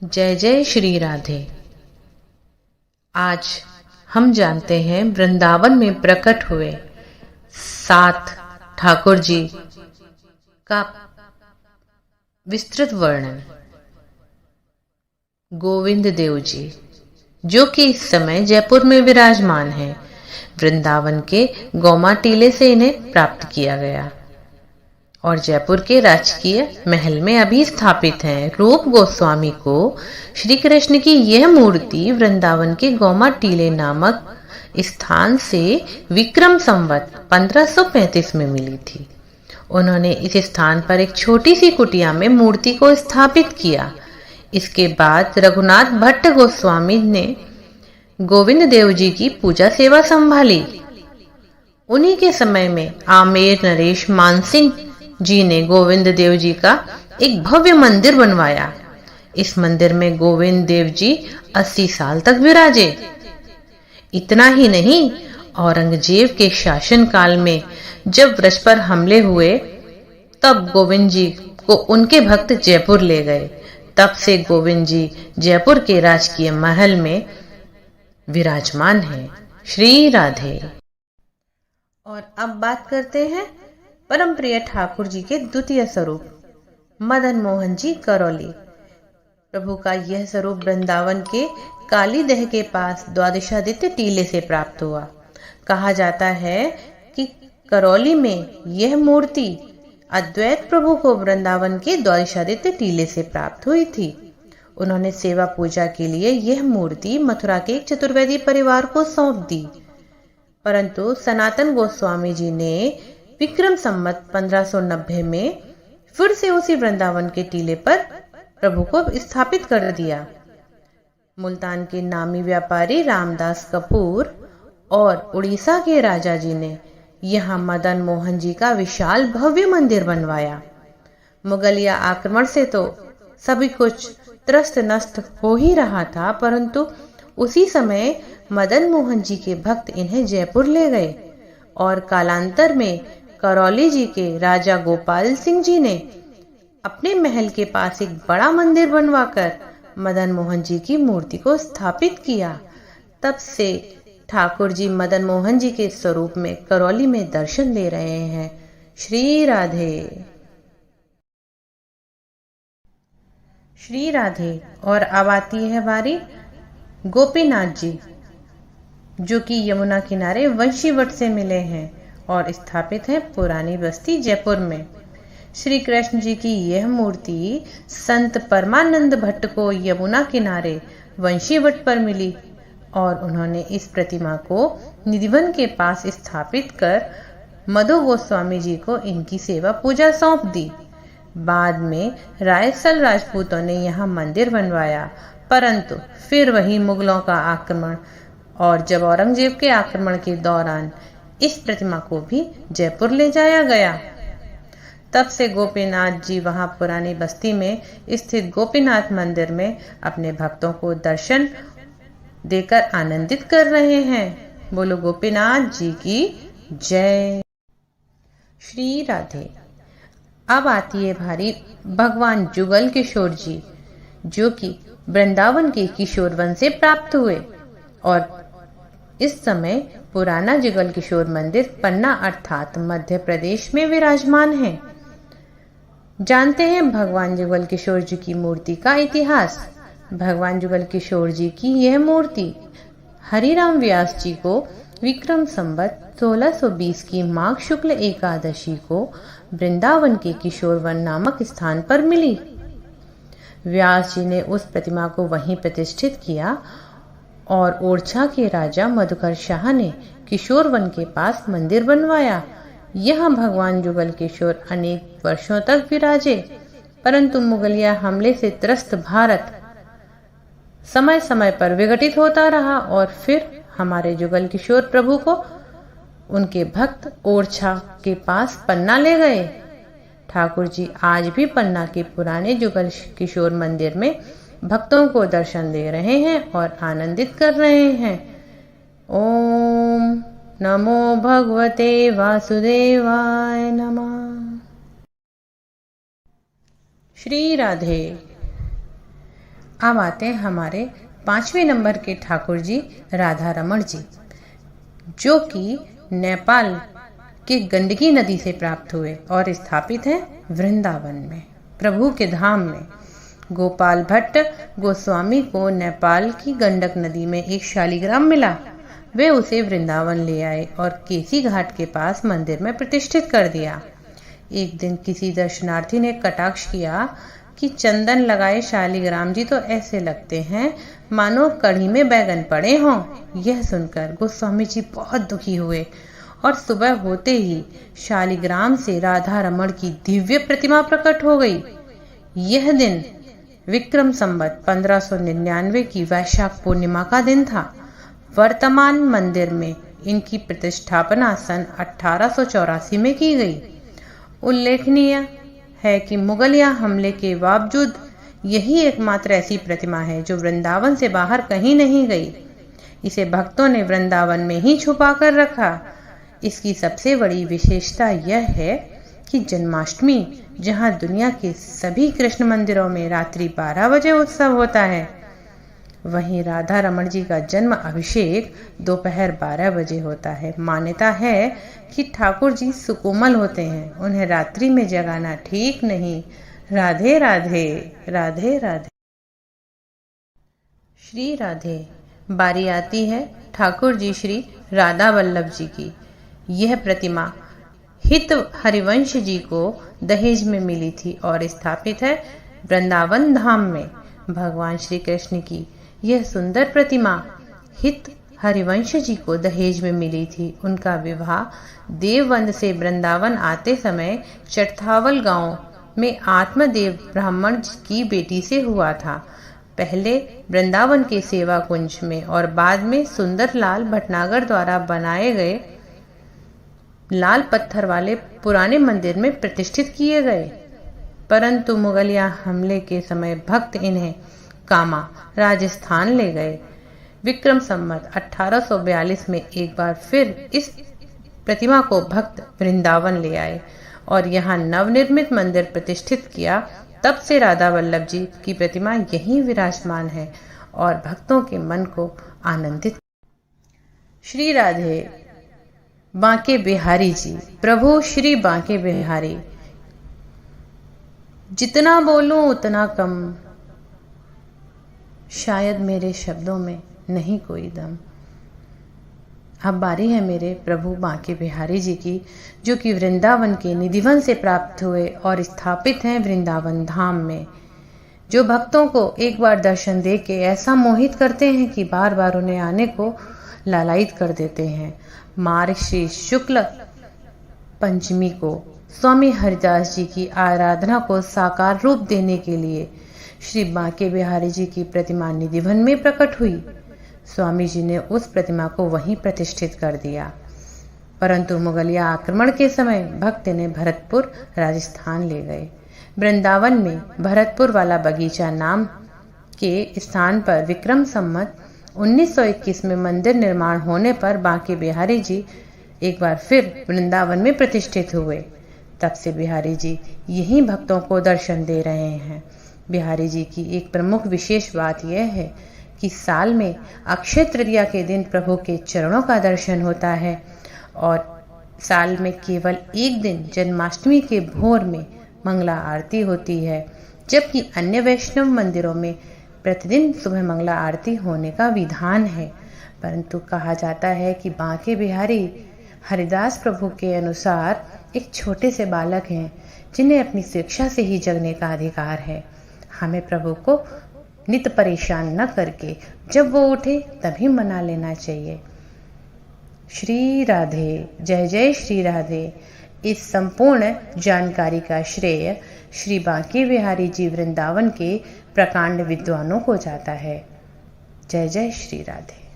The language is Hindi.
जय जय श्री राधे। आज हम जानते हैं वृंदावन में प्रकट हुए 7 ठाकुर जी का विस्तृत वर्णन। गोविंद देव जी, जो कि इस समय जयपुर में विराजमान हैं, वृंदावन के गौमा टीले से इन्हें प्राप्त किया गया और जयपुर के राजकीय महल में अभी स्थापित हैं। रूप गोस्वामी को श्री कृष्ण की यह मूर्ति वृंदावन के गौमा टीले नामक स्थान से विक्रम संवत 1535 में मिली थी। उन्होंने इस स्थान पर एक छोटी सी कुटिया में मूर्ति को स्थापित किया। इसके बाद रघुनाथ भट्ट गोस्वामी ने गोविंद देव जी की पूजा सेवा संभाली। उन्हीं के समय में आमेर नरेश मानसिंह जी ने गोविंद देव जी का एक भव्य मंदिर बनवाया। इस मंदिर में गोविंद देव जी 80 साल तक विराजे। इतना ही नहीं, औरंगजेब के शासन काल में जब ब्रज पर हमले हुए तब गोविंद जी को उनके भक्त जयपुर ले गए। तब से गोविंद जी जयपुर के राजकीय महल में विराजमान हैं। श्री राधे। और अब बात करते हैं परम प्रिय ठाकुर जी के द्वितीय स्वरूप मदन मोहन जी करौली। प्रभु का यह स्वरूप वृंदावन के कालीदह के पास द्वादशादित्य टीले से प्राप्त हुआ। कहा जाता है कि करौली में यह मूर्ति अद्वैत प्रभु को वृंदावन के द्वादशादित्य टीले से प्राप्त हुई थी। उन्होंने सेवा पूजा के लिए यह मूर्ति मथुरा के एक चतुर्वेदी परिवार को सौंप दी, परंतु सनातन गोस्वामी जी ने विक्रम संवत 1590 में फिर से उसी वृंदावन के टीले पर प्रभु को स्थापित कर दिया। मुल्तान के नामी व्यापारी रामदास कपूर और उड़ीसा के राजा जी ने यहाँ मदन मोहन जी का विशाल भव्य मंदिर बनवाया। मुगलिया आक्रमण से तो सभी कुछ त्रस्त नष्ट हो ही रहा था, परंतु उसी समय मदन मोहन जी के भक्त इन्हें जयपुर ले गए और कालांतर में करौली जी के राजा गोपाल सिंह जी ने अपने महल के पास एक बड़ा मंदिर बनवाकर मदन मोहन जी की मूर्ति को स्थापित किया। तब से ठाकुर जी मदन मोहन जी के स्वरूप में करौली में दर्शन दे रहे हैं। श्री राधे। श्री राधे। और अब आती है बारी गोपीनाथ जी, जो कि यमुना किनारे वंशीवट से मिले हैं और स्थापित है पुरानी बस्ती जयपुर में। श्री कृष्ण जी की यह मूर्ति संत परमानंद भट्ट को यमुना किनारे वंशीवट पर मिली और उन्होंने इस प्रतिमा को निधिवन के पास स्थापित कर मधु गोस्वामी जी को इनकी सेवा पूजा सौंप दी। बाद में रायसल राजपूतों ने यहाँ मंदिर बनवाया, परंतु फिर वही मुगलों का आक्रमण और जब औरंगजेब के आक्रमण के दौरान इस प्रतिमा को भी जयपुर ले जाया गया। तब से गोपीनाथ जी वहां पुरानी बस्ती में स्थित गोपीनाथ मंदिर में अपने भक्तों को दर्शन देकर आनंदित कर रहे हैं। बोलो गोपीनाथ जी की जय। श्री राधे। अब आती है भारी भगवान जुगल किशोर जी, जो कि वृंदावन के किशोर वन से प्राप्त हुए और इस समय पुराना जुगल किशोर मंदिर पन्ना अर्थात मध्य प्रदेश में विराजमान है। जानते हैं भगवान जुगल किशोर जी की मूर्ति का इतिहास। भगवान जुगल किशोर जी की यह मूर्ति हरिराम व्यास जी को विक्रम संवत 1620 की माघ शुक्ल एकादशी को वृंदावन के किशोर वन नामक स्थान पर मिली। व्यास जी ने उस प्रतिमा को वहीं प्रतिष्ठित किया और ओरछा के राजा मधुकर शाह ने किशोर वन के पास मंदिर बनवाया। यहाँ भगवान जुगल किशोर अनेक वर्षों तक विराजे, परंतु मुगलिया हमले से त्रस्त भारत समय समय पर विघटित होता रहा और फिर हमारे जुगल किशोर प्रभु को उनके भक्त ओरछा के पास पन्ना ले गए। ठाकुर जी आज भी पन्ना के पुराने जुगल किशोर मंदिर में भक्तों को दर्शन दे रहे हैं और आनंदित कर रहे हैं। ओम नमो भगवते वासुदेवाय नमः। श्री राधे। अब आते हैं हमारे 5वें नंबर के ठाकुर जी राधा रमण जी, जो कि नेपाल के गंडकी नदी से प्राप्त हुए और स्थापित हैं वृंदावन में, प्रभु के धाम में। गोपाल भट्ट गोस्वामी को नेपाल की गंडक नदी में एक शालिग्राम मिला। वे उसे वृंदावन ले आए और केसी घाट के पास मंदिर में प्रतिष्ठित कर दिया। एक दिन किसी दर्शनार्थी ने कटाक्ष किया कि चंदन लगाए शालिग्राम जी तो ऐसे लगते हैं मानो कढ़ी में बैगन पड़े हों। यह सुनकर गोस्वामी जी बहुत दुखी हुए और सुबह होते ही शालिग्राम से राधा रमण की दिव्य प्रतिमा प्रकट हो गई। यह दिन विक्रम संवत 1599 की वैशाख पूर्णिमा का दिन था। वर्तमान मंदिर में इनकी प्रतिष्ठापना सन 1884 में की गई। उल्लेखनीय है कि मुगलिया हमले के बावजूद यही एकमात्र ऐसी प्रतिमा है जो वृंदावन से बाहर कहीं नहीं गई। इसे भक्तों ने वृंदावन में ही छुपा कर रखा। इसकी सबसे बड़ी विशेषता यह है कि जन्माष्टमी, जहां दुनिया के सभी कृष्ण मंदिरों में रात्रि 12 बजे उत्सव होता है, वहीं राधा रमण जी का जन्म अभिषेक दोपहर 12 बजे होता है। मान्यता है कि ठाकुर जी सुकोमल होते हैं, उन्हें रात्रि में जगाना ठीक नहीं। राधे राधे राधे राधे। श्री राधे। बारी आती है ठाकुर जी श्री राधा वल्लभ जी की। यह प्रतिमा हित हरिवंश जी को दहेज में मिली थी और स्थापित है वृंदावन धाम में। भगवान श्री कृष्ण की यह सुंदर प्रतिमा हित हरिवंश जी को दहेज में मिली थी। उनका विवाह देवबंद से वृंदावन आते समय चटथावल गांव में आत्मदेव ब्राह्मण की बेटी से हुआ था। पहले वृंदावन के सेवा कुंज में और बाद में सुंदरलाल भटनागर द्वारा बनाए गए लाल पत्थर वाले पुराने मंदिर में प्रतिष्ठित किए गए, परंतु मुगलिया हमले के समय भक्त इन्हें कामा राजस्थान ले गए। विक्रम संवत 1842 में एक बार फिर इस प्रतिमा को भक्त वृंदावन ले आए और यहाँ नवनिर्मित मंदिर प्रतिष्ठित किया। तब से राधा वल्लभ जी की प्रतिमा यहीं विराजमान है और भक्तों के मन को आनंदित। श्री राधे। बांके बिहारी जी, प्रभु श्री बांके बिहारी। जितना बोलूं उतना कम, शायद मेरे शब्दों में नहीं कोई दम। अब बारी है मेरे प्रभु बांके बिहारी जी की, जो कि वृंदावन के निधिवन से प्राप्त हुए और स्थापित हैं वृंदावन धाम में, जो भक्तों को एक बार दर्शन दे के ऐसा मोहित करते हैं कि बार बार उन्हें आने को लालायित कर देते हैं। मार्गशीर्ष शुक्ल पंचमी को स्वामी हरिदास जी की आराधना को साकार रूप देने के लिए श्री बांके बिहारी जी की प्रतिमा निधिवन में प्रकट हुई। स्वामी जी ने उस प्रतिमा को वहीं प्रतिष्ठित कर दिया, परंतु मुगलिया आक्रमण के समय भक्त ने भरतपुर राजस्थान ले गए। वृंदावन में भरतपुर वाला बगीचा नाम के स्थान पर विक्रम संवत 1921 में मंदिर निर्माण होने पर बांके बिहारी जी एक बार फिर वृंदावन में प्रतिष्ठित हुए। तब से बिहारी जी यहीं भक्तों को दर्शन दे रहे हैं। बिहारी जी की एक प्रमुख विशेष बात यह है कि साल में अक्षय तृतीया के दिन प्रभु के चरणों का दर्शन होता है और साल में केवल एक दिन जन्माष्टमी के भोर में मंगला आरती होती है, जबकि अन्य वैष्णव मंदिरों में प्रतिदिन सुबह मंगला आरती होने का विधान है। परंतु कहा जाता है कि बांके बिहारी हरिदास प्रभु के अनुसार एक छोटे से बालक हैं, जिन्हें अपनी शिक्षा से ही जगने का अधिकार है। हमें प्रभु को नित परेशान न करके जब वो उठे तभी मना लेना चाहिए। श्री राधे। जय जय श्री राधे। इस संपूर्ण जानकारी का श्रेय श्री बांके बिहारी जी वृंदावन के प्रकांड विद्वानों को जाता है। जय जय श्री राधे।